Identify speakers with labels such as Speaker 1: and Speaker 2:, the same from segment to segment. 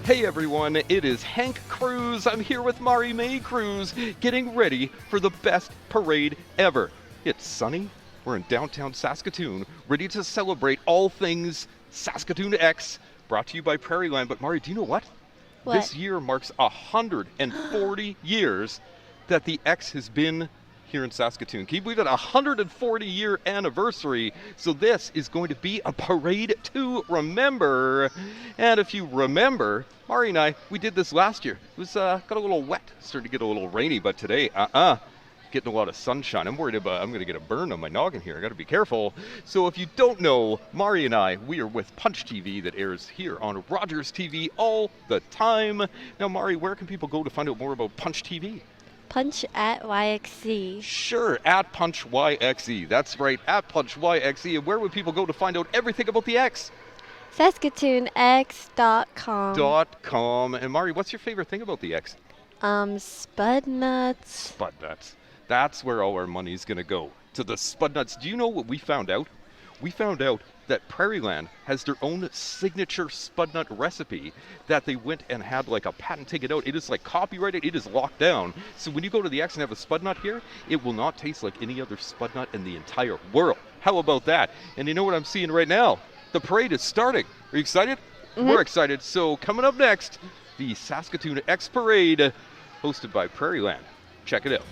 Speaker 1: Hey everyone, it is Hank Cruz. I'm here with Mari Mae Cruz, getting ready for the best parade ever. It's sunny, we're in downtown Saskatoon, ready to celebrate all things Saskatoon Ex, brought to you by Prairieland. But Mari, do you know what?
Speaker 2: What?
Speaker 1: This year marks 140 years that the X has been here in Saskatoon. Can you believe it? 140-year anniversary. So this is going to be a parade to remember. And if you remember, Mari and I, we did this last year. It was got a little wet, started to get a little rainy, but today, getting a lot of sunshine. I'm worried about I'm going to get a burn on my noggin here. I got to be careful. So if you don't know, Mari and I, we are with Punch TV that airs here on Rogers TV all the time. Now, Mari, where can people go to find out more about Punch TV?
Speaker 2: Punch at YXC.
Speaker 1: Sure, at Punch YXE. That's right, at Punch YXE. And where would people go to find out everything about the X?
Speaker 2: SaskatoonX.com.
Speaker 1: .com. And Mari, what's your favorite thing about the X?
Speaker 2: Spud nuts.
Speaker 1: Spud nuts. That's where all our money's going to go, to the spud nuts. Do you know what we found out? We found out that Prairieland has their own signature spud nut recipe that they went and had like a patent taken out. It is like copyrighted, it is locked down. So when you go to the X and have a spud nut here, it will not taste like any other spud nut in the entire world. How about that? And you know what I'm seeing right now? The parade is starting. Are you excited?
Speaker 2: Mm-hmm.
Speaker 1: We're excited. So coming up next, the Saskatoon X Parade, hosted by Prairieland. Check it out.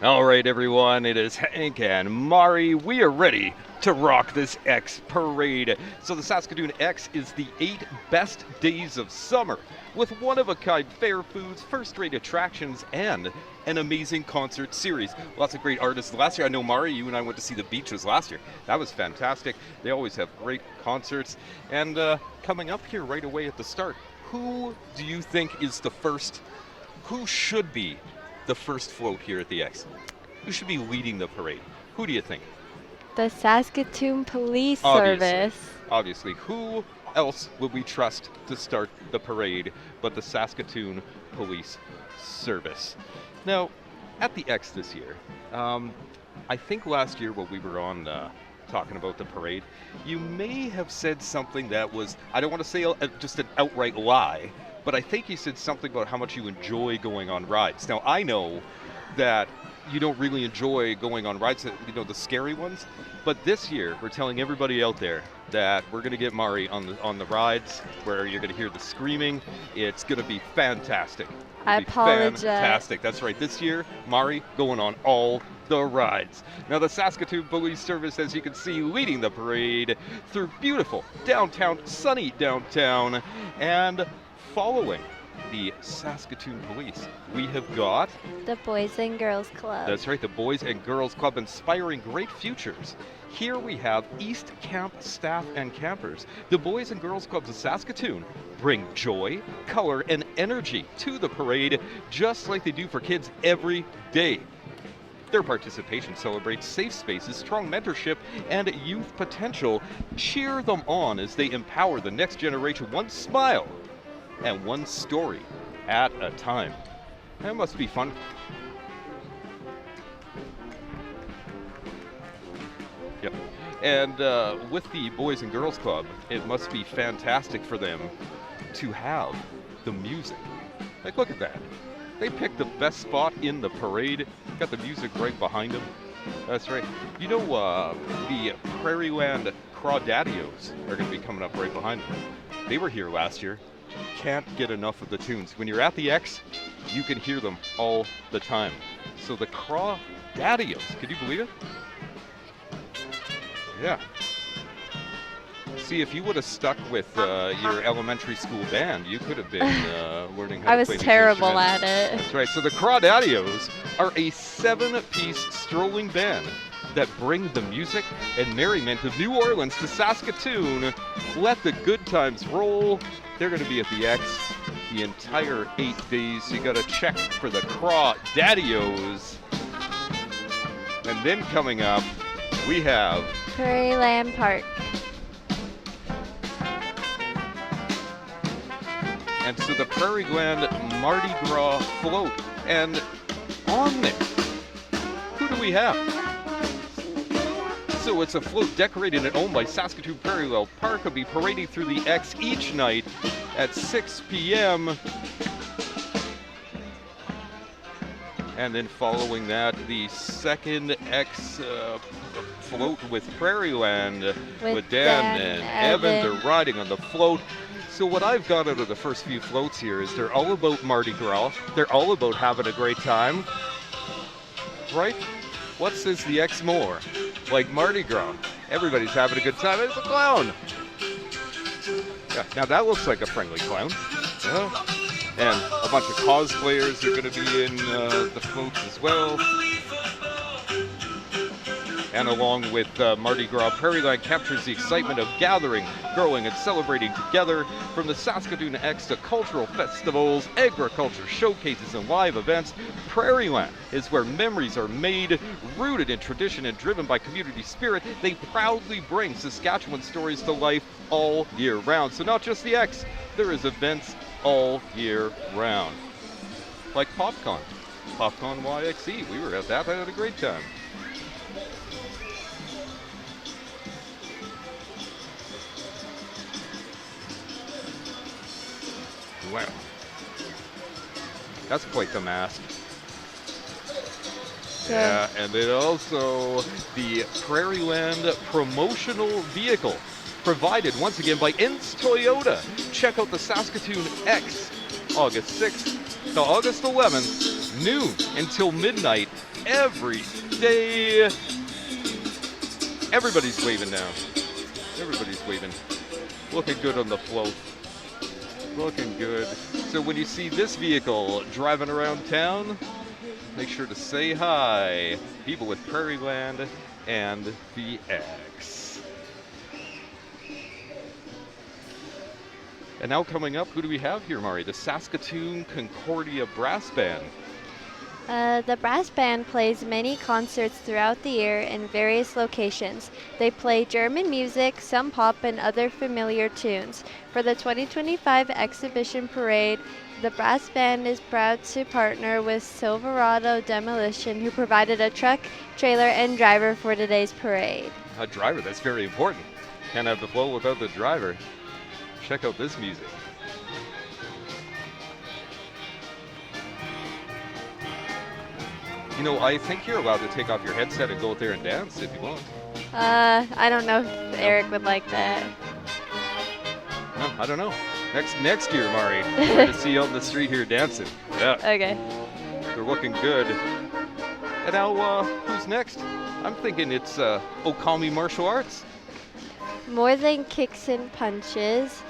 Speaker 1: All right, everyone, it is Hank and Mari. We are ready to rock this X Parade. So the Saskatoon X is the 8 best days of summer, with one-of-a-kind fair foods, first-rate attractions, and an amazing concert series. Lots of great artists. Last year, I know, Mari, you and I went to see the Beaches last year. That was fantastic. They always have great concerts. And coming up here right away at the start, who do you think is the first, who should be the first float here at the X? Who should be leading the parade? Who do you think?
Speaker 2: The Saskatoon Police Service.
Speaker 1: Obviously. Who else would we trust to start the parade but the Saskatoon Police Service? Now, at the X this year, I think last year when we were on talking about the parade, you may have said something that was, I don't want to say just an outright lie, but I think you said something about how much you enjoy going on rides. Now, I know that you don't really enjoy going on rides, you know, the scary ones, but this year we're telling everybody out there that we're going to get Mari on the rides where you're going to hear the screaming. It's going to be fantastic.
Speaker 2: I apologize.
Speaker 1: Fantastic. That's right. This year, Mari going on all the rides. Now, the Saskatoon Police Service, as you can see, leading the parade through beautiful downtown, sunny downtown, and following the Saskatoon Police, we have got
Speaker 2: The Boys and Girls Club.
Speaker 1: That's right, the Boys and Girls Club, inspiring great futures. Here we have East Camp staff and campers. The Boys and Girls Clubs of Saskatoon bring joy, color, and energy to the parade, just like they do for kids every day. Their participation celebrates safe spaces, strong mentorship, and youth potential. Cheer them on as they empower the next generation, one smile and one story at a time. That must be fun. Yep. And with the Boys and Girls Club, it must be fantastic for them to have the music. Like, look at that. They picked the best spot in the parade, got the music right behind them. That's right. You know, the Prairieland Crawdaddios are going to be coming up right behind them. They were here last year. Can't get enough of the tunes. When you're at the X, you can hear them all the time. So the Crawdaddios, could you believe it? Yeah. See, if you would have stuck with your elementary school band, you could have been learning how
Speaker 2: I
Speaker 1: to
Speaker 2: was
Speaker 1: play the
Speaker 2: terrible
Speaker 1: instrument.
Speaker 2: at it.
Speaker 1: That's right. So the Crawdaddios are a 7-piece strolling band that bring the music and merriment of New Orleans to Saskatoon. Let the good times roll. They're going to be at the X the entire 8 days. So you got to check for the Crawdaddios. And then coming up, we have
Speaker 2: Prairieland Park.
Speaker 1: And so the Prairie Gland Mardi Gras float. And on there, who do we have? So it's a float decorated and owned by Saskatoon Prairie Well Park. Will be parading through the X each night at 6 p.m. And then following that, the second X float with Prairie Land with Dan and Evan. They're riding on the float. So what I've got out of the first few floats here is they're all about Mardi Gras. They're all about having a great time, right? What says the X more? Like Mardi Gras. Everybody's having a good time. It's a clown. Yeah, now that looks like a friendly clown. Yeah. And a bunch of cosplayers are going to be in the floats as well. And along with Mardi Gras, Prairie Land captures the excitement of gathering, growing, and celebrating together. From the Saskatoon Ex to cultural festivals, agriculture showcases, and live events, Prairie Land is where memories are made, rooted in tradition and driven by community spirit. They proudly bring Saskatchewan stories to life all year round. So not just the X, there is events all year round. Like PopCon. PopCon YXE. We were at that. I had a great time. Wow. That's quite the mask. Yeah, and then also the Prairie Land promotional vehicle provided once again by Inns Toyota. Check out the Saskatoon Ex, August 6th to August 11th, noon until midnight every day. Everybody's waving now. Everybody's waving. Looking good on the float. Looking good. So when you see this vehicle driving around town, make sure to say hi. People with Prairie Land and the X. And now coming up, who do we have here, Mari? The Saskatoon Concordia Brass Band.
Speaker 2: The brass band plays many concerts throughout the year in various locations. They play German music, some pop, and other familiar tunes. For the 2025 exhibition parade, the brass band is proud to partner with Silverado Demolition, who provided a truck, trailer, and driver for today's parade.
Speaker 1: A driver, that's very important. Can't have the flow without the driver. Check out this music. You know, I think you're allowed to take off your headset and go out there and dance if you want.
Speaker 2: I don't know if Eric would like that.
Speaker 1: No, I don't know. Next year, Mari, we're going to see you on the street here dancing. Yeah.
Speaker 2: Okay.
Speaker 1: They're looking good. And now, who's next? I'm thinking it's Okami Martial Arts.
Speaker 2: More than kicks and punches.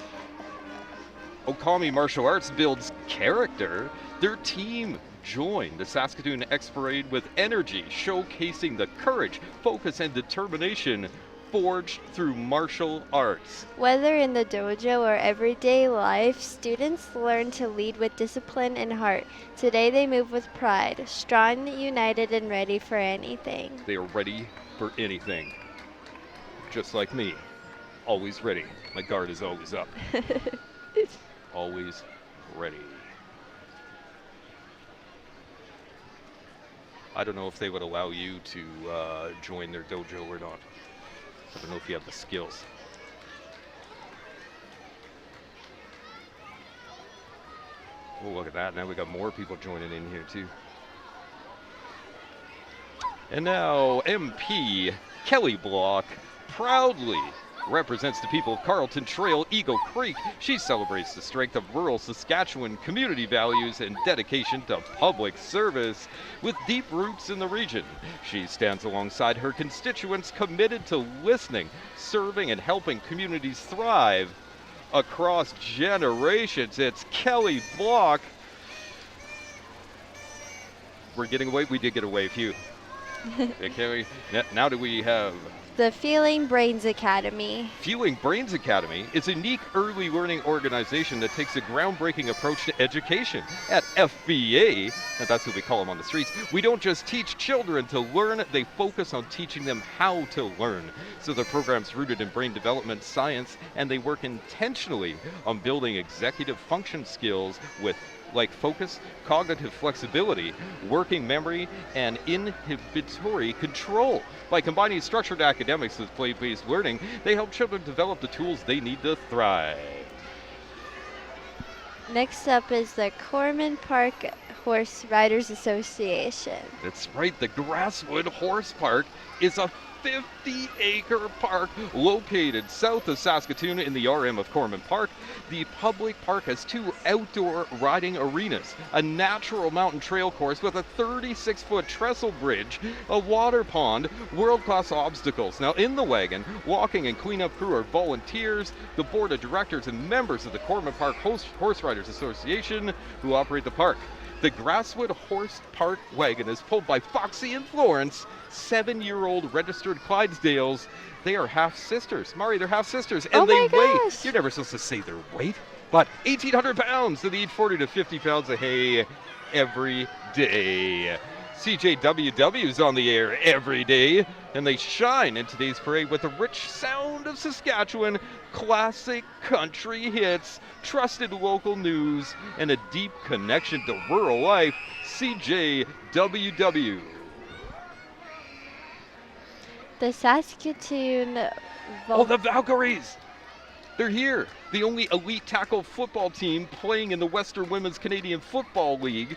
Speaker 1: Okami Martial Arts builds character. Their team joined the Saskatoon Ex Parade with energy, showcasing the courage, focus, and determination forged through martial arts.
Speaker 2: Whether in the dojo or everyday life, students learn to lead with discipline and heart. Today they move with pride, strong, united, and ready for anything.
Speaker 1: They are ready for anything. Just like me, always ready. My guard is always up. Always ready. I don't know if they would allow you to join their dojo or not. I don't know if you have the skills. Oh, look at that. Now we got more people joining in here too. And now MP Kelly Block proudly represents the people of Carlton Trail, Eagle Creek. She celebrates the strength of rural Saskatchewan community values and dedication to public service. With deep roots in the region, she stands alongside her constituents, committed to listening, serving, and helping communities thrive across generations. It's Kelly Block. We're getting away. We did get away a few. Okay, now do we have
Speaker 2: The Feeling Brains Academy.
Speaker 1: Fueling Brains Academy is a unique early learning organization that takes a groundbreaking approach to education. At FBA, and that's what we call them on the streets, we don't just teach children to learn, they focus on teaching them how to learn. So the program's rooted in brain development science, and they work intentionally on building executive function skills with like focus, cognitive flexibility, working memory, and inhibitory control. By combining structured academics with play-based learning, they help children develop the tools they need to thrive.
Speaker 2: Next up is the Corman Park Horse Riders Association.
Speaker 1: That's right, the Grasswood Horse Park is a 50-acre park located south of Saskatoon in the RM of Corman Park. The public park has 2 outdoor riding arenas, a natural mountain trail course with a 36-foot trestle bridge, a water pond, world-class obstacles. Now in the wagon, walking and cleanup crew are volunteers, the board of directors and members of the Corman Park Horse Riders Association who operate the park. The Grasswood Horse Park wagon is pulled by Foxy and Florence, 7-year-old registered Clydesdales. They are half-sisters. Mari, they're half-sisters, and they weigh, you're never supposed to say their weight, but 1,800 pounds, so they eat 40 to 50 pounds of hay every day. CJWW's on the air every day, and they shine in today's parade with the rich sound of Saskatchewan, classic country hits, trusted local news, and a deep connection to rural life. CJWW.
Speaker 2: The Saskatoon
Speaker 1: The Valkyries! They're here. The only elite tackle football team playing in the Western Women's Canadian Football League.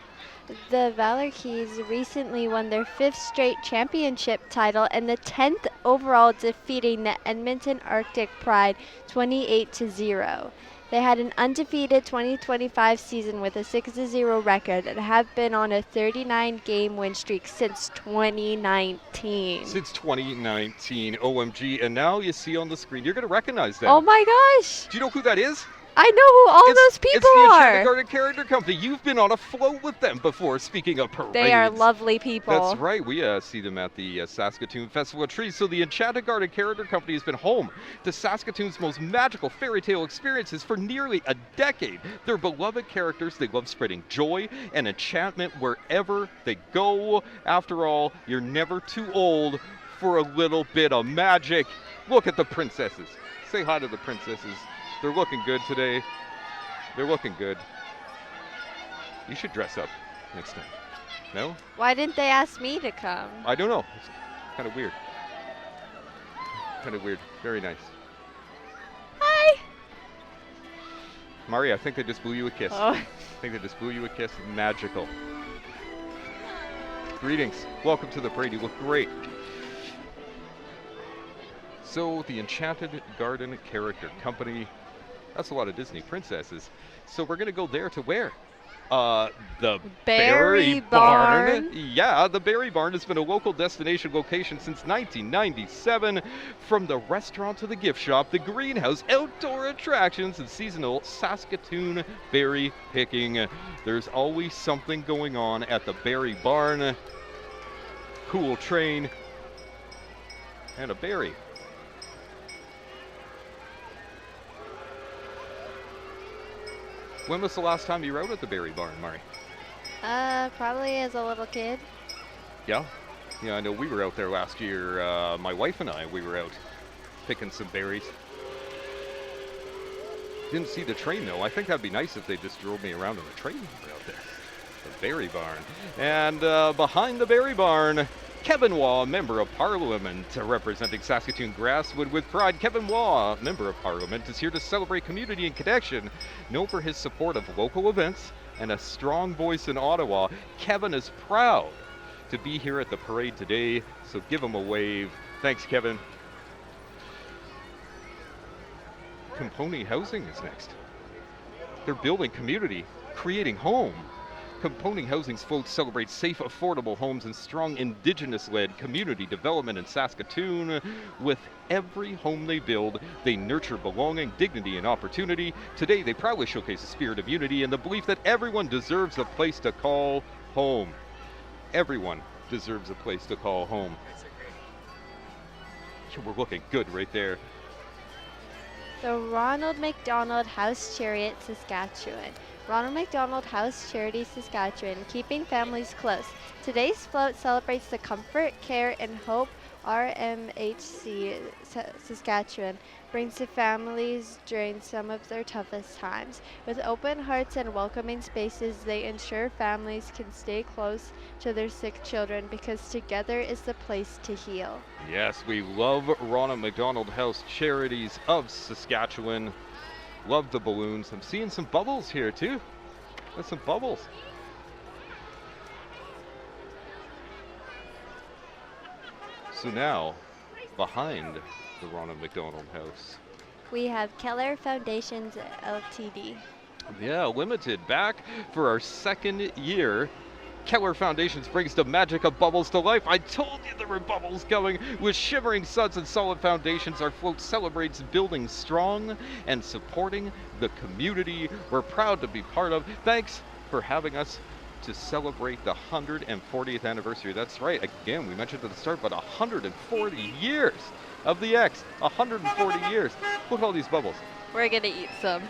Speaker 2: The Valkyries recently won their 5th straight championship title and the 10th overall, defeating the Edmonton Arctic Pride 28-0. They had an undefeated 2025 season with a 6-0 record and have been on a 39-game win streak since 2019.
Speaker 1: Since 2019, OMG, and now you see on the screen, you're going to recognize that.
Speaker 2: Oh my gosh!
Speaker 1: Do you know who that is?
Speaker 2: I know who all those people
Speaker 1: it's the
Speaker 2: are.
Speaker 1: Enchanted Garden Character Company. You've been on a float with them before, speaking of parades.
Speaker 2: They are lovely people.
Speaker 1: That's right. We see them at the Saskatoon Festival of Trees. So the Enchanted Garden Character Company has been home to Saskatoon's most magical fairy tale experiences for nearly a decade. They're beloved characters. They love spreading joy and enchantment wherever they go. After all, you're never too old for a little bit of magic. Look at the princesses. Say hi to the princesses. They're looking good today. They're looking good. You should dress up next time. No?
Speaker 2: Why didn't they ask me to come?
Speaker 1: I don't know. It's kind of weird. Kind of weird. Very nice.
Speaker 2: Hi!
Speaker 1: Mari, I think they just blew you a kiss.
Speaker 2: Oh.
Speaker 1: I think they just blew you a kiss. Magical. Greetings. Welcome to the parade. You look great. So, the Enchanted Garden Character Company. That's a lot of Disney princesses. So we're going to go there to where? The
Speaker 2: Berry Barn.
Speaker 1: Yeah, the Berry Barn has been a local destination location since 1997. From the restaurant to the gift shop, the greenhouse, outdoor attractions, and seasonal Saskatoon berry picking. There's always something going on at the Berry Barn. Cool train and a berry. When was the last time you were out at the Berry Barn, Mari?
Speaker 2: Probably as a little kid.
Speaker 1: Yeah? Yeah, I know we were out there last year. My wife and I, we were out picking some berries. Didn't see the train, though. I think that'd be nice if they just drove me around in the train when we were out there. The Berry Barn. And behind the Berry Barn, Kevin Waugh, Member of Parliament, representing Saskatoon Grasswood with pride. Kevin Waugh, Member of Parliament, is here to celebrate community and connection. Known for his support of local events and a strong voice in Ottawa, Kevin is proud to be here at the parade today, so give him a wave. Thanks, Kevin. Compony Housing is next. They're building community, creating home. Compony Housing's folks celebrate safe, affordable homes and strong Indigenous-led community development in Saskatoon. With every home they build, they nurture belonging, dignity, and opportunity. Today, they proudly showcase a spirit of unity and the belief that everyone deserves a place to call home. Everyone deserves a place to call home. We're looking good right there.
Speaker 2: The Ronald McDonald House Chariot, Saskatchewan. Ronald McDonald House Charity, Saskatchewan, keeping families close. Today's float celebrates the comfort, care, and hope RMHC Saskatchewan brings to families during some of their toughest times. With open hearts and welcoming spaces, they ensure families can stay close to their sick children because together is the place to heal.
Speaker 1: Yes, we love Ronald McDonald House Charities of Saskatchewan. Love the balloons. I'm seeing some bubbles here too. There's some bubbles. So now, behind the Ronald McDonald House,
Speaker 2: we have Keller Foundations Ltd.
Speaker 1: Yeah, limited back for our second year. Keller Foundations brings the magic of bubbles to life. I told you there were bubbles going. With shimmering suds and solid foundations, our float celebrates building strong and supporting the community we're proud to be part of. Thanks for having us to celebrate the 140th anniversary. That's right. Again, we mentioned at the start, but 140 years of the X. 140 years. Look at all these bubbles.
Speaker 2: We're gonna eat some.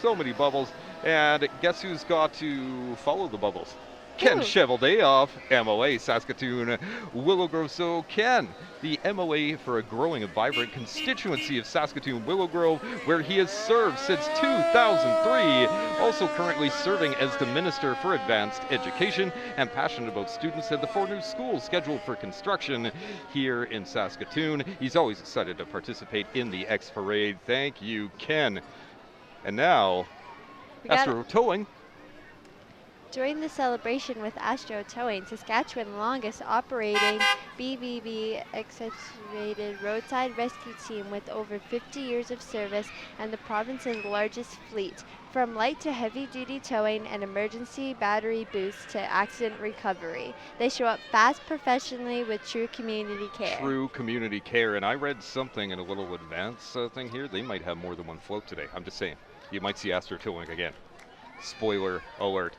Speaker 1: So many bubbles. And guess who's got to follow the bubbles? Ken
Speaker 2: Ooh.
Speaker 1: Chevaldey of MOA Saskatoon Willow Grove. So Ken, the MOA for a growing and vibrant constituency of Saskatoon Willow Grove, where he has served since 2003, also currently serving as the Minister for Advanced Education and passionate about students at the 4 new schools scheduled for construction here in Saskatoon. He's always excited to participate in the X Parade. Thank you, Ken. And now, Astro Towing.
Speaker 2: During the celebration with Astro Towing, Saskatchewan's longest operating BBB accentuated roadside rescue team with over 50 years of service and the province's largest fleet, from light to heavy duty towing and emergency battery boost to accident recovery. They show up fast, professionally with true community care.
Speaker 1: True community care, and I read something in a little advance thing here. They might have more than one float today. I'm just saying. You might see Astro Towing again. Spoiler alert.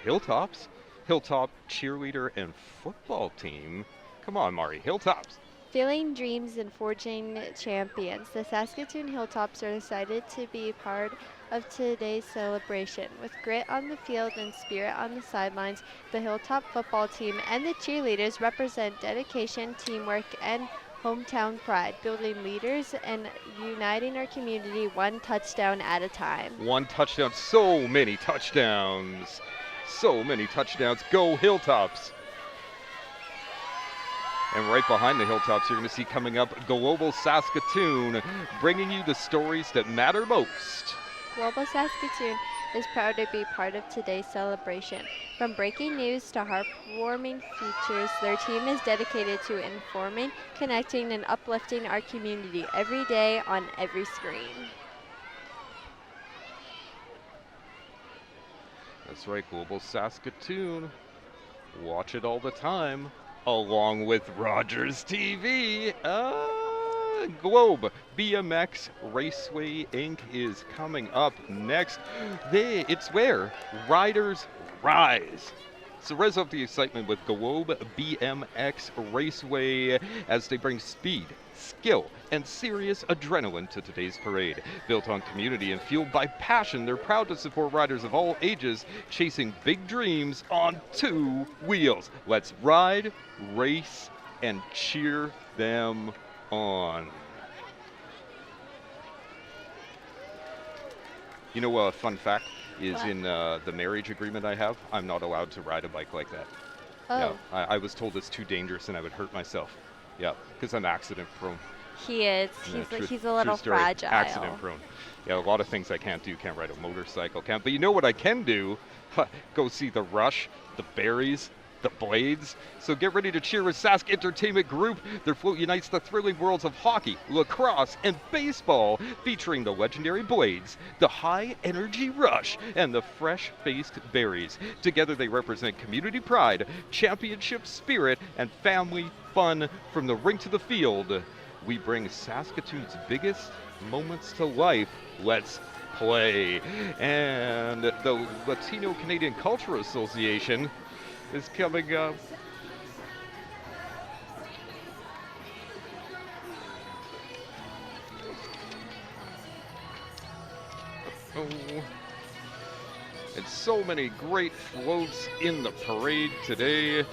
Speaker 1: Hilltops, Hilltop cheerleader and football team. Come on, Mari, Hilltops.
Speaker 2: Filling dreams and forging champions, the Saskatoon Hilltops are excited to be part of today's celebration. With grit on the field and spirit on the sidelines, the Hilltop football team and the cheerleaders represent dedication, teamwork, and hometown pride, building leaders and uniting our community one touchdown at a time.
Speaker 1: One touchdown, so many touchdowns. So many touchdowns. Go Hilltops. And right behind the Hilltops, you're going to see coming up Global Saskatoon, bringing you the stories that matter most.
Speaker 2: Global Saskatoon is proud to be part of today's celebration. From breaking news to heartwarming features, their team is dedicated to informing, connecting, and uplifting our community every day on every screen.
Speaker 1: That's right, Global Saskatoon. Watch it all the time, along with Rogers TV. Globe BMX Raceway Inc. is coming up next. It's where riders rise. So res up the excitement with Globe BMX Raceway as they bring speed, skill, and serious adrenaline to today's parade. Built on community and fueled by passion, they're proud to support riders of all ages chasing big dreams on 2 wheels. Let's ride, race, and cheer them on. You know, a fun fact is
Speaker 2: What?
Speaker 1: in the marriage agreement I have, I'm not allowed to ride a bike like that.
Speaker 2: Oh,
Speaker 1: Yeah, I was told it's too dangerous and I would hurt myself. Yeah, because I'm accident prone.
Speaker 2: he is.
Speaker 1: Yeah,
Speaker 2: He's a little
Speaker 1: true story.
Speaker 2: fragile.
Speaker 1: Accident prone. Yeah, a lot of things I can't do. Can't ride a motorcycle. Can't. But you know what I can do? Go see the Rush, the Berries, the Blades. So get ready to cheer with Sask Entertainment Group. Their float unites the thrilling worlds of hockey, lacrosse, and baseball, featuring the legendary Blades, the high-energy Rush, and the fresh-faced Berries. Together they represent community pride, championship spirit, and family fun from the rink to the field. We bring Saskatoon's biggest moments to life. Let's play. And the Latino Canadian Cultural Association is coming up. Oh. And so many great floats in the parade today.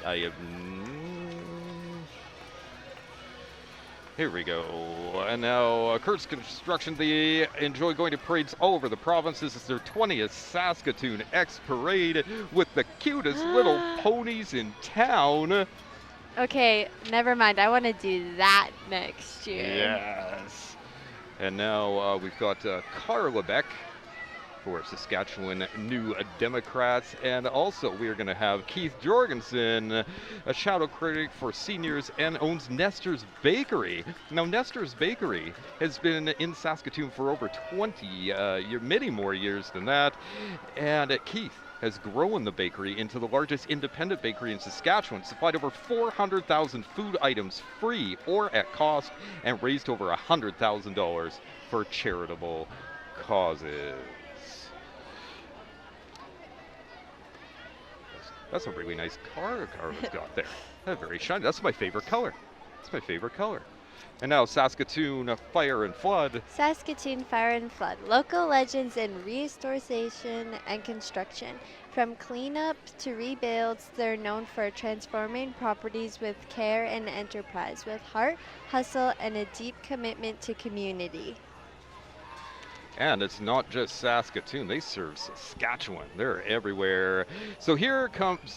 Speaker 1: I have. Here we go. And now, Kurt's Construction, they enjoy going to parades all over the province. This is their 20th Saskatoon Ex parade with the cutest little ponies in town.
Speaker 2: Okay, never mind. I want to do that next year.
Speaker 1: Yes. And now we've got Carla Beck for Saskatchewan New Democrats. And also we are going to have Keith Jorgensen, a shadow critic for seniors and owns Nestor's Bakery. Now Nestor's Bakery has been in Saskatoon for over 20, many more years than that. And Keith has grown the bakery into the largest independent bakery in Saskatchewan, supplied over 400,000 food items free or at cost, and raised over $100,000 for charitable causes. That's a really nice car Carla's got there. That's very shiny. That's my favorite color. That's my favorite color. And now Saskatoon Fire and Flood.
Speaker 2: Saskatoon Fire and Flood, local legends in restoration and construction. From cleanup to rebuilds, they're known for transforming properties with care and enterprise, with heart, hustle, and a deep commitment to community.
Speaker 1: And it's not just Saskatoon, they serve Saskatchewan. They're everywhere. So here comes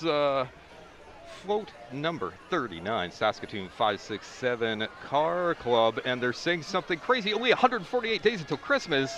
Speaker 1: float number 39, Saskatoon 567 Car Club, and they're saying something crazy. Only 148 days until Christmas.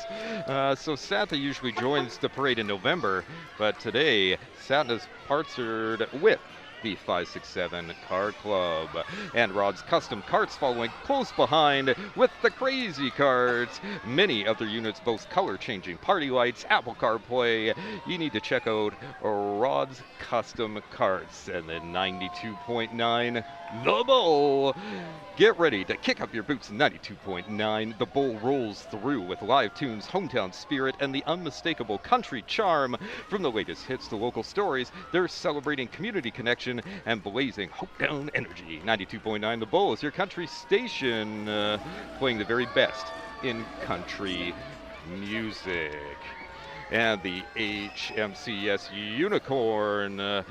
Speaker 1: So Santa usually joins the parade in November, but today Santa's partnered with the 567 Car Club. And Rod's Custom Carts following close behind with the crazy carts. Many of their units boast color-changing party lights, Apple CarPlay. You need to check out Rod's Custom Carts. And then 92.9 The Bull. Get ready to kick up your boots in 92.9. The Bull rolls through with live tunes, hometown spirit, and the unmistakable country charm. From the latest hits to local stories, they're celebrating community connection and blazing hometown energy. 92.9 The Bull is your country station, playing the very best in country music. And the HMCS Unicorn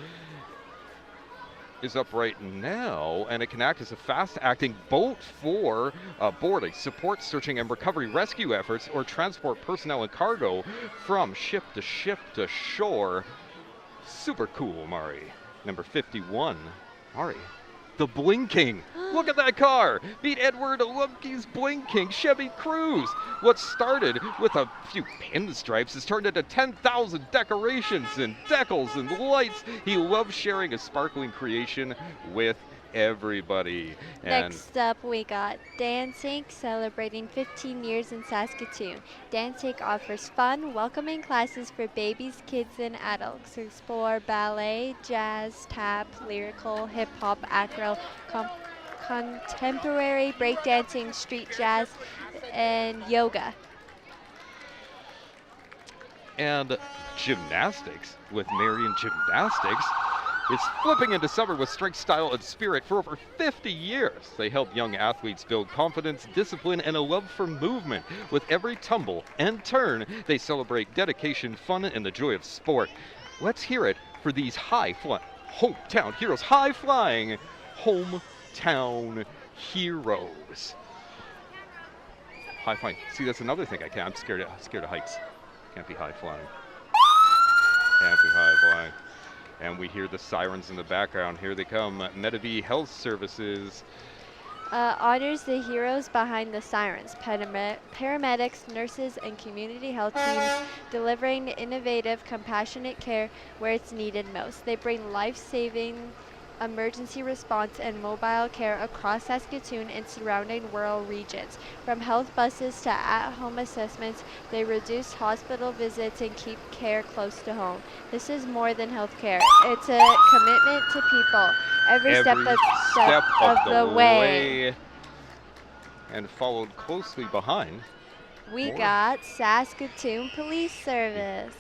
Speaker 1: is up right now, and it can act as a fast-acting boat for boarding, support, searching, and recovery rescue efforts, or transport personnel and cargo from ship to shore. Super cool, Mari. Number 51, Mari, the Blinking. Look at that car. Beat Edward Lumke's Blinking Chevy Cruze. What started with a few pinstripes has turned into 10,000 decorations and decals and lights. He loves sharing a sparkling creation with everybody. And
Speaker 2: next up, we got Dance Inc. celebrating 15 years in Saskatoon. Dance Inc. offers fun, welcoming classes for babies, kids, and adults to explore ballet, jazz, tap, lyrical, hip-hop, acro, contemporary, breakdancing, street jazz, and yoga.
Speaker 1: And gymnastics with Marion Gymnastics. It's flipping into summer with strength, style, and spirit. For over 50 years, they help young athletes build confidence, discipline, and a love for movement. With every tumble and turn, they celebrate dedication, fun, and the joy of sport. Let's hear it for these high-flying hometown heroes. High-flying hometown heroes. High-flying. See, that's another thing I can't. I'm scared of heights. Can't be high-flying. Can't be high-flying. And we hear the sirens in the background. Here they come. Medavie Health Services
Speaker 2: honors the heroes behind the sirens, paramedics, nurses, and community health teams delivering innovative, compassionate care where it's needed most. They bring life-saving emergency response and mobile care across Saskatoon and surrounding rural regions. From health buses to at-home assessments, they reduce hospital visits and keep care close to home. This is more than healthcare. It's a commitment to people. Every step of the way.
Speaker 1: And followed closely behind.
Speaker 2: We got Saskatoon Police Service.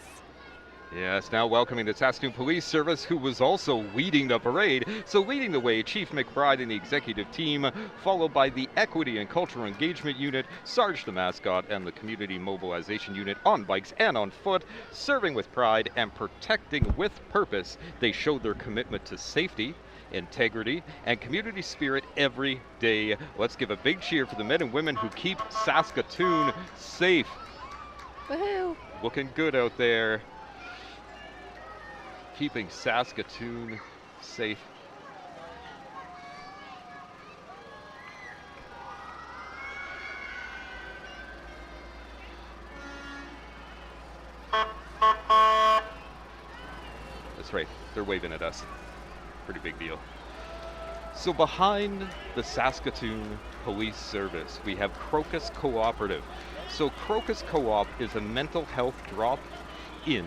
Speaker 1: Yes, now welcoming the Saskatoon Police Service, who was also leading the parade. So leading the way, Chief McBride and the executive team, followed by the Equity and Cultural Engagement Unit, Sarge the Mascot, and the Community Mobilization Unit on bikes and on foot, serving with pride and protecting with purpose. They showed their commitment to safety, integrity, and community spirit every day. Let's give a big cheer for the men and women who keep Saskatoon safe.
Speaker 2: Woohoo!
Speaker 1: Looking good out there. Keeping Saskatoon safe. That's right, they're waving at us. Pretty big deal. So behind the Saskatoon Police Service, we have Crocus Cooperative. So Crocus Co-op is a mental health drop-in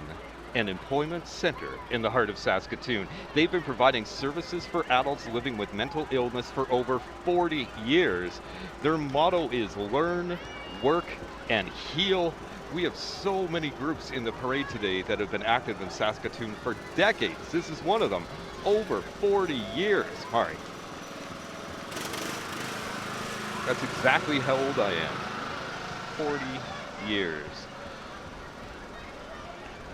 Speaker 1: and employment center in the heart of Saskatoon. They've been providing services for adults living with mental illness for over 40 years. Their motto is learn, work, and heal. We have so many groups in the parade today that have been active in Saskatoon for decades. This is one of them. Over 40 years, Mari. That's exactly how old I am. 40 years.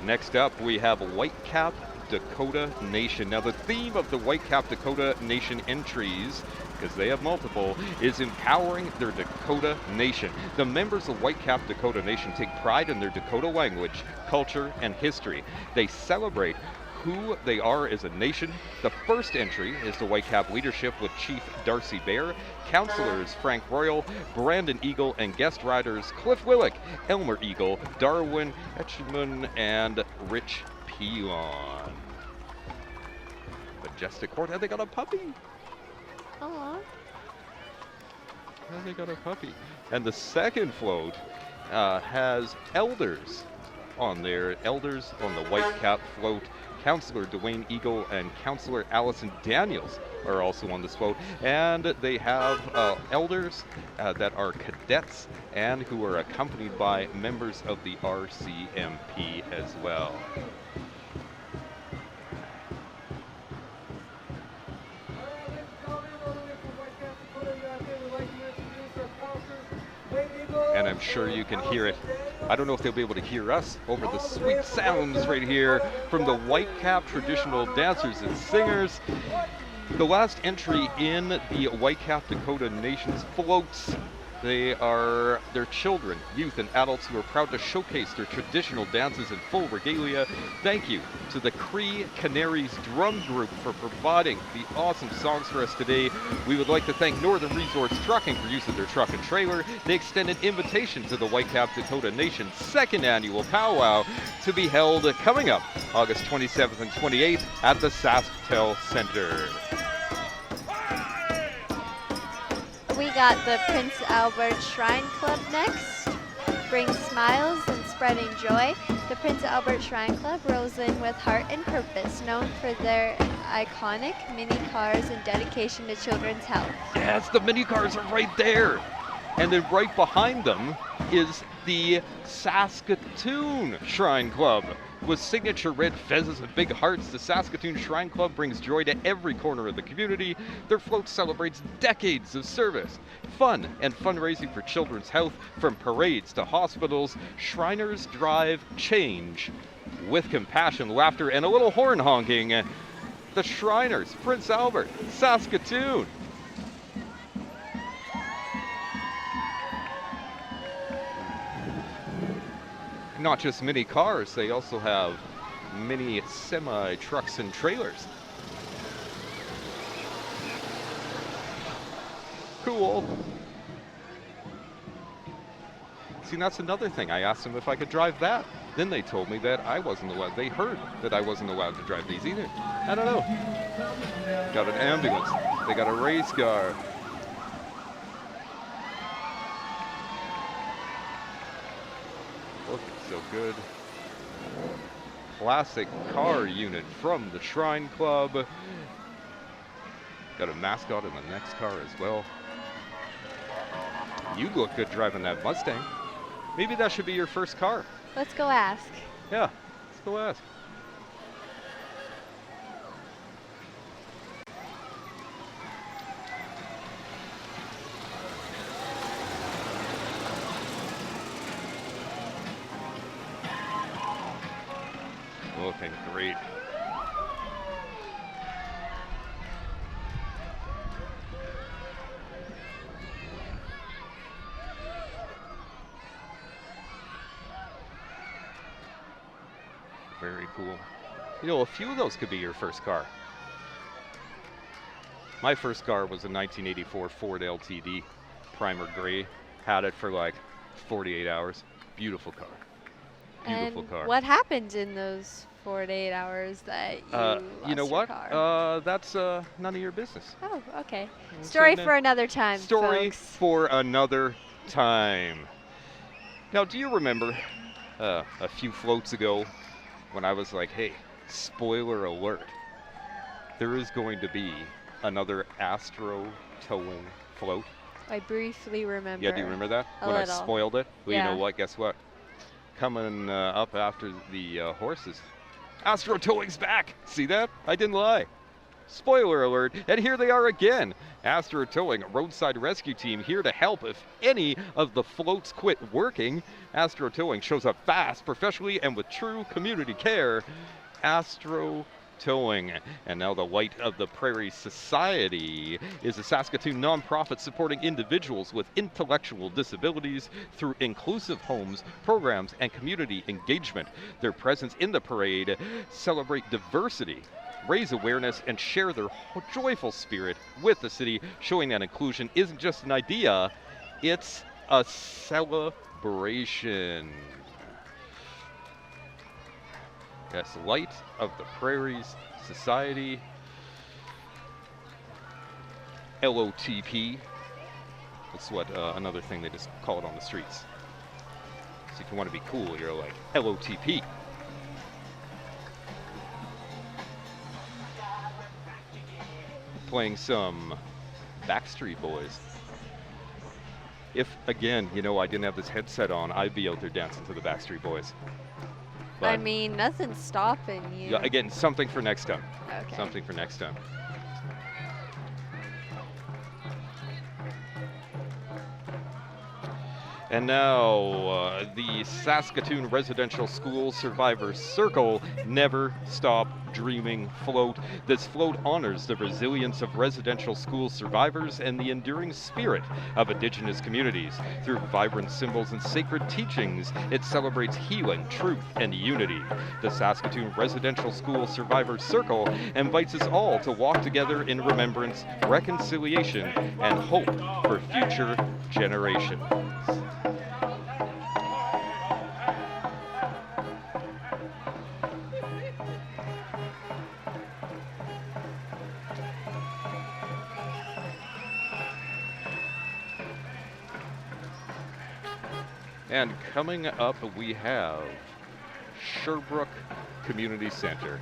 Speaker 1: Next up, we have Whitecap Dakota Nation. Now, the theme of the Whitecap Dakota Nation entries, because they have multiple, is empowering their Dakota Nation. The members of Whitecap Dakota Nation take pride in their Dakota language, culture, and history. They celebrate who they are as a nation. The first entry is the Whitecap leadership with Chief Darcy Bear, counselors Frank Royal, Brandon Eagle, and guest riders Cliff Willick, Elmer Eagle, Darwin Etchman, and Rich Pelon. Majestic Court, and they got a puppy.
Speaker 2: Aww.
Speaker 1: And they got a puppy. And the second float has elders on there. Elders on the Whitecap float. Councillor Dwayne Eagle and Councillor Allison Daniels are also on this float. And they have elders that are cadets and who are accompanied by members of the RCMP as well. And I'm sure you can hear it. I don't know if they'll be able to hear us over the sweet sounds right here from the Whitecap traditional dancers and singers. The last entry in the Whitecap Dakota Nation's floats. They're children, youth, and adults who are proud to showcase their traditional dances in full regalia. Thank you to the Cree Canaries Drum Group for providing the awesome songs for us today. We would like to thank Northern Resorts Trucking for use of their truck and trailer. They extend an invitation to the Whitecap Dakota Nation's second annual powwow to be held coming up August 27th and 28th at the SaskTel Center.
Speaker 2: We got the Prince Albert Shrine Club next. Bring smiles and spreading joy. The Prince Albert Shrine Club rolls in with heart and purpose, known for their iconic mini cars and dedication to children's health.
Speaker 1: Yes, the mini cars are right there. And then right behind them is the Saskatoon Shrine Club. With signature red fezzes and big hearts, the Saskatoon Shrine Club brings joy to every corner of the community. Their float celebrates decades of service, fun, and fundraising for children's health. From parades to hospitals, Shriners drive change with compassion, laughter, and a little horn honking. The Shriners, Prince Albert, Saskatoon. Not just mini cars, they also have mini semi-trucks and trailers. Cool. See, that's another thing. I asked them if I could drive that. then they told me that I wasn't allowed. They heard that I wasn't allowed to drive these either. I don't know. Got an ambulance. They got a race car. Looking so good. Classic car unit from the Shrine Club. Got a mascot in the next car as well. You look good driving that Mustang. Maybe that should be your first car.
Speaker 2: Let's go ask.
Speaker 1: Yeah, let's go ask. Looking great. Very cool. You know, a few of those could be your first car. My first car was a 1984 Ford LTD, primer gray. Had it for like 48 hours. Beautiful car. Beautiful
Speaker 2: And
Speaker 1: car.
Speaker 2: what happened in those 48 hours that you lost
Speaker 1: you know
Speaker 2: your
Speaker 1: what?
Speaker 2: car?
Speaker 1: That's none of your business.
Speaker 2: Oh, okay.
Speaker 1: We'll
Speaker 2: Story
Speaker 1: say
Speaker 2: for another time,
Speaker 1: Story
Speaker 2: folks.
Speaker 1: for another time. Now, do you remember a few floats ago when I was like, hey, spoiler alert, there is going to be another Astro towing float?
Speaker 2: I briefly remember.
Speaker 1: Yeah, do you remember that?
Speaker 2: A
Speaker 1: When
Speaker 2: little.
Speaker 1: I spoiled it? Well, you
Speaker 2: Yeah.
Speaker 1: know what? Guess what? Coming up after the horses. Astro Towing's back. See that? I didn't lie. Spoiler alert, and here they are again. Astro Towing, a roadside rescue team here to help if any of the floats quit working. Astro Towing shows up fast, professionally, and with true community care. Astro Towing. And now the Light of the Prairie Society is a Saskatoon nonprofit supporting individuals with intellectual disabilities through inclusive homes, programs, and community engagement. Their presence in the parade celebrate diversity, raise awareness, and share their joyful spirit with the city, showing that inclusion isn't just an idea, it's a celebration. Yes, Light of the Prairies Society, LOTP. That's what another thing they just call it on the streets. So if you want to be cool, you're like LOTP. Playing some Backstreet Boys. If, again, you know, I didn't have this headset on, I'd be out there dancing to the Backstreet Boys.
Speaker 2: I
Speaker 1: But,
Speaker 2: mean, nothing's stopping you.
Speaker 1: yeah, again, something for next time.
Speaker 2: Okay.
Speaker 1: Something for next time. And now, the Saskatoon Residential School Survivors Circle Never Stop Dreaming float. This float honors the resilience of residential school survivors and the enduring spirit of Indigenous communities. Through vibrant symbols and sacred teachings, it celebrates healing, truth, and unity. The Saskatoon Residential School Survivors Circle invites us all to walk together in remembrance, reconciliation, and hope for future generations. And coming up, we have Sherbrooke Community Center.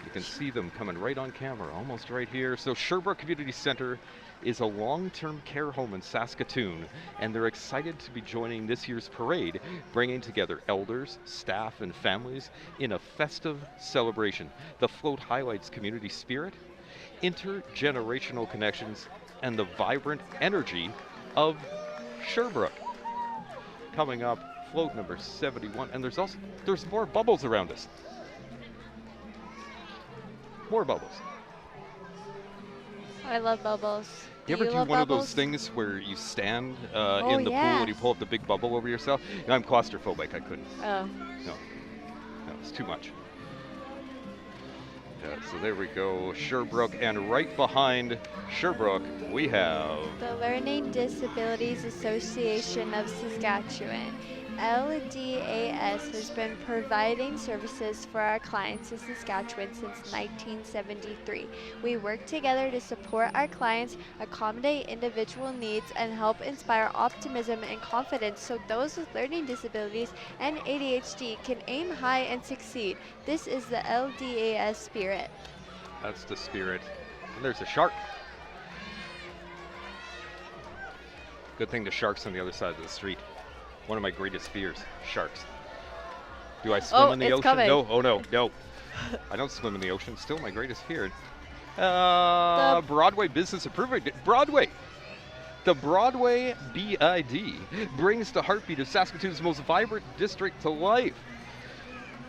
Speaker 1: You can see them coming right on camera, almost right here. So Sherbrooke Community Center is a long-term care home in Saskatoon, and they're excited to be joining this year's parade, bringing together elders, staff, and families in a festive celebration. The float highlights community spirit, intergenerational connections, and the vibrant energy of Sherbrooke. Coming up, float number 71, and there's more bubbles around us. More bubbles.
Speaker 2: I love bubbles.
Speaker 1: You ever do
Speaker 2: love
Speaker 1: one of those
Speaker 2: bubbles?
Speaker 1: things where you stand
Speaker 2: Oh,
Speaker 1: in the pool
Speaker 2: yeah.
Speaker 1: and you pull up the big bubble over yourself? You know, I'm claustrophobic. I couldn't.
Speaker 2: Oh.
Speaker 1: No, it's too much. So there we go, Sherbrooke, and right behind Sherbrooke, we have
Speaker 2: The Learning Disabilities Association of Saskatchewan. LDAS has been providing services for our clients in Saskatchewan since 1973. We work together to support our clients, accommodate individual needs, and help inspire optimism and confidence so those with learning disabilities and ADHD can aim high and succeed. This is the LDAS spirit.
Speaker 1: That's the spirit. And there's a shark. Good thing the shark's on the other side of the street. One of my greatest fears, sharks. Do I swim in the
Speaker 2: it's
Speaker 1: ocean?
Speaker 2: coming.
Speaker 1: No, oh no, no. I don't swim in the ocean. Still my greatest fear. Broadway Business Improvement. Broadway. The Broadway BID brings the heartbeat of Saskatoon's most vibrant district to life.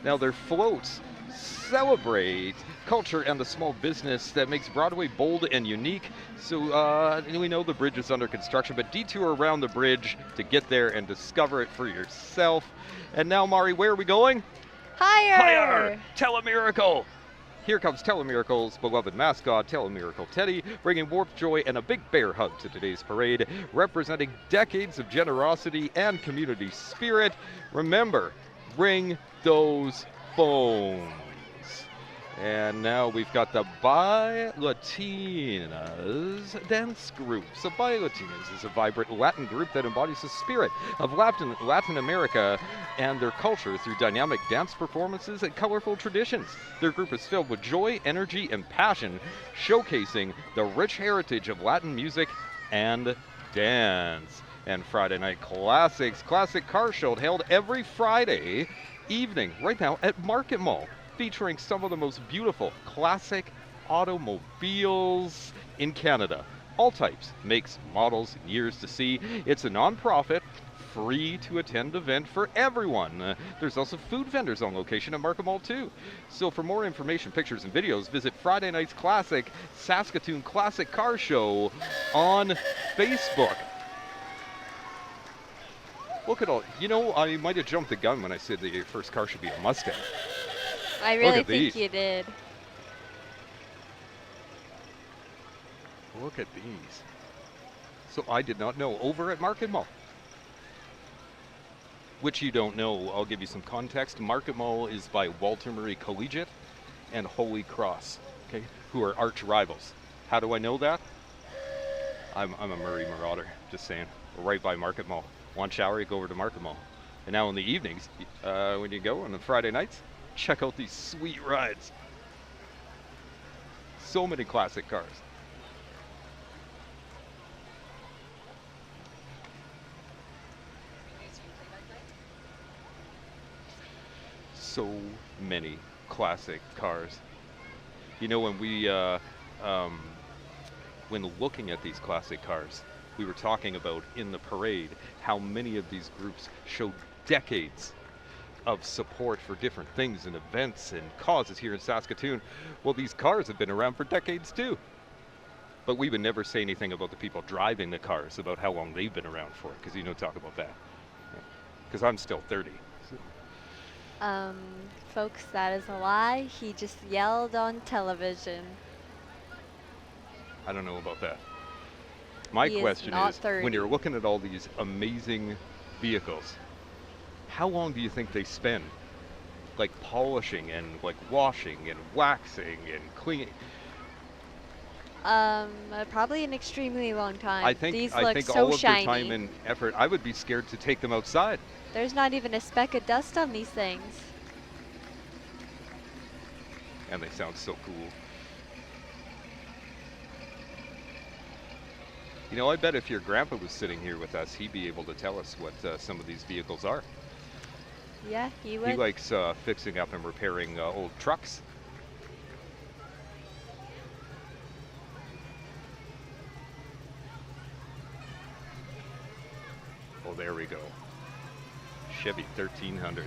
Speaker 1: Now their floats celebrate culture and the small business that makes Broadway bold and unique. So we know the bridge is under construction, but detour around the bridge to get there and discover it for yourself. And now, Mari, where are we going?
Speaker 2: Higher!
Speaker 1: Higher! Telemiracle! Here comes Telemiracle's beloved mascot, Telemiracle Teddy, bringing warmth, joy, and a big bear hug to today's parade, representing decades of generosity and community spirit. Remember, bring those phones. And now we've got the Bi Latinas dance group. So Bi Latinas is a vibrant Latin group that embodies the spirit of Latin America and their culture through dynamic dance performances and colorful traditions. Their group is filled with joy, energy, and passion, showcasing the rich heritage of Latin music and dance. And Friday Night Classics Classic Car Show held every Friday evening right now at Market Mall, featuring some of the most beautiful classic automobiles in Canada. All types, makes, models, and years to see. It's a non-profit, free to attend event for everyone. There's also food vendors on location at Market Mall too. So for more information, pictures, and videos, visit Friday Night's Classic Saskatoon Classic Car Show on Facebook. Look at all, I might have jumped the gun when I said the first car should be a Mustang.
Speaker 2: I really think
Speaker 1: these.
Speaker 2: you did.
Speaker 1: Look at these. So I did not know, over at Market Mall. Which you don't know, I'll give you some context. Market Mall is by Walter Murray Collegiate and Holy Cross, okay, who are arch rivals. How do I know that? I'm a Murray marauder, just saying. We're right by Market Mall. Want shower, you go over to Market Mall. And now in the evenings, when you go on the Friday nights, check out these sweet rides. So many classic cars. So many classic cars. When we, when looking at these classic cars, we were talking about in the parade how many of these groups showed decades of support for different things and events and causes here in Saskatoon. Well, these cars have been around for decades too. But we would never say anything about the people driving the cars, about how long they've been around for, because talk about that. Because I'm still 30. So.
Speaker 2: Folks, that is a lie. He just yelled on television.
Speaker 1: I don't know about that. My question is, when you're looking at all these amazing vehicles, how long do you think they spend like polishing and like washing and waxing and cleaning?
Speaker 2: Probably an extremely long time.
Speaker 1: I think
Speaker 2: these
Speaker 1: I
Speaker 2: look
Speaker 1: think
Speaker 2: so
Speaker 1: all of
Speaker 2: shiny.
Speaker 1: their time and effort, I would be scared to take them outside.
Speaker 2: There's not even a speck of dust on these things.
Speaker 1: And they sound so cool. I bet if your grandpa was sitting here with us, he'd be able to tell us what some of these vehicles are.
Speaker 2: Yeah, he would.
Speaker 1: He likes fixing up and repairing old trucks. Oh, there we go. Chevy 1300.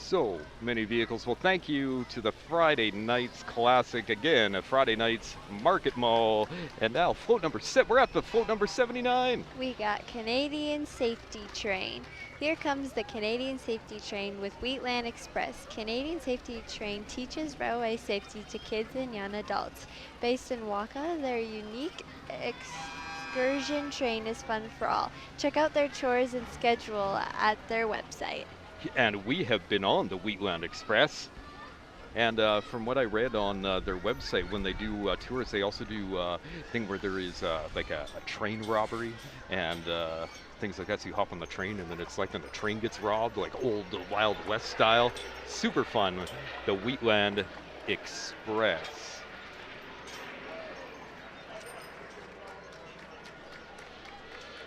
Speaker 1: so many vehicles. Well, thank you to the Friday Nights Classic again, a Friday Nights Market Mall, and now float number we're at the float number 79.
Speaker 2: We got Canadian Safety Train. Here comes the Canadian Safety Train with Wheatland Express. Canadian Safety Train teaches railway safety to kids and young adults. Based in Waka, their unique excursion train is fun for all. Check out their tours and schedule at their website.
Speaker 1: And we have been on the Wheatland Express. And from what I read on their website, when they do tours, they also do a thing where there is like a train robbery and things like that. So you hop on the train and then it's like when the train gets robbed, like old Wild West style. Super fun, the Wheatland Express.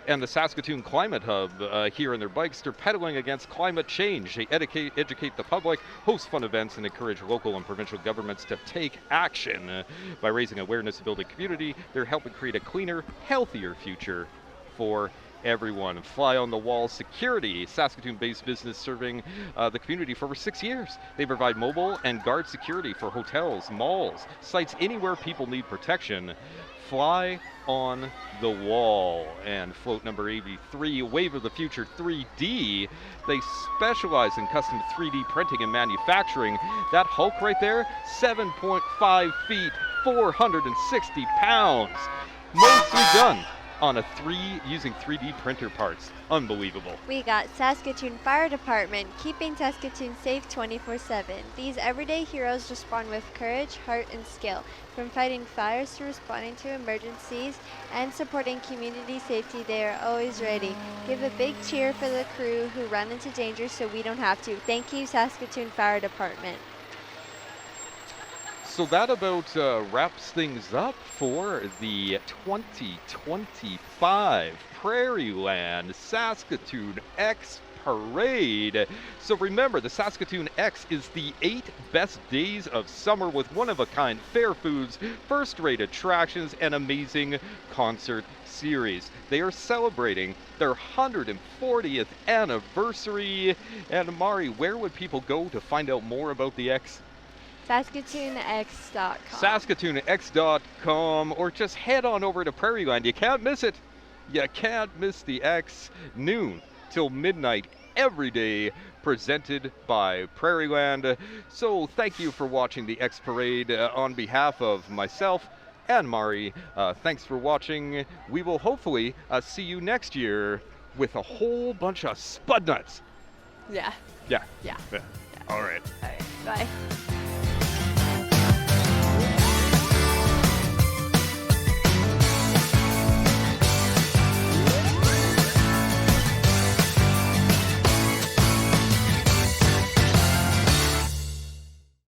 Speaker 1: And the Saskatoon Climate Hub here on their bikes, they're pedaling against climate change. They educate the public, host fun events, and encourage local and provincial governments to take action. By raising awareness and building community, they're helping create a cleaner, healthier future for everyone. Fly on the Wall Security, Saskatoon-based business serving the community for over 6 years. They provide mobile and guard security for hotels, malls, sites anywhere people need protection. Fly on the Wall. And float number 83, Wave of the Future 3D. They specialize in custom 3D printing and manufacturing. That Hulk right there, 7.5 feet, 460 pounds. Mostly done on using 3D printer parts. Unbelievable. We
Speaker 2: got Saskatoon Fire Department, keeping Saskatoon safe 24/7. These everyday heroes respond with courage, heart, and skill. From fighting fires to responding to emergencies and supporting community safety, they are always ready. Give a big cheer for the crew who run into danger so we don't have to. Thank you, Saskatoon Fire Department.
Speaker 1: So that about wraps things up for the 2025 Prairieland Saskatoon Ex Parade. So remember, the Saskatoon Ex is the 8 best days of summer with one-of-a-kind fair foods, first-rate attractions, and amazing concert series. They are celebrating their 140th anniversary. And Mari, where would people go to find out more about the Ex?
Speaker 2: SaskatoonX.com.
Speaker 1: SaskatoonX.com, or just head on over to Prairieland. You can't miss it. You can't miss the X, noon till midnight every day, presented by Prairieland. So thank you for watching the X Parade on behalf of myself and Mari. Thanks for watching. We will hopefully see you next year with a whole bunch of spud nuts.
Speaker 2: Yeah.
Speaker 1: Yeah.
Speaker 2: Yeah.
Speaker 1: All right.
Speaker 2: All right. Bye.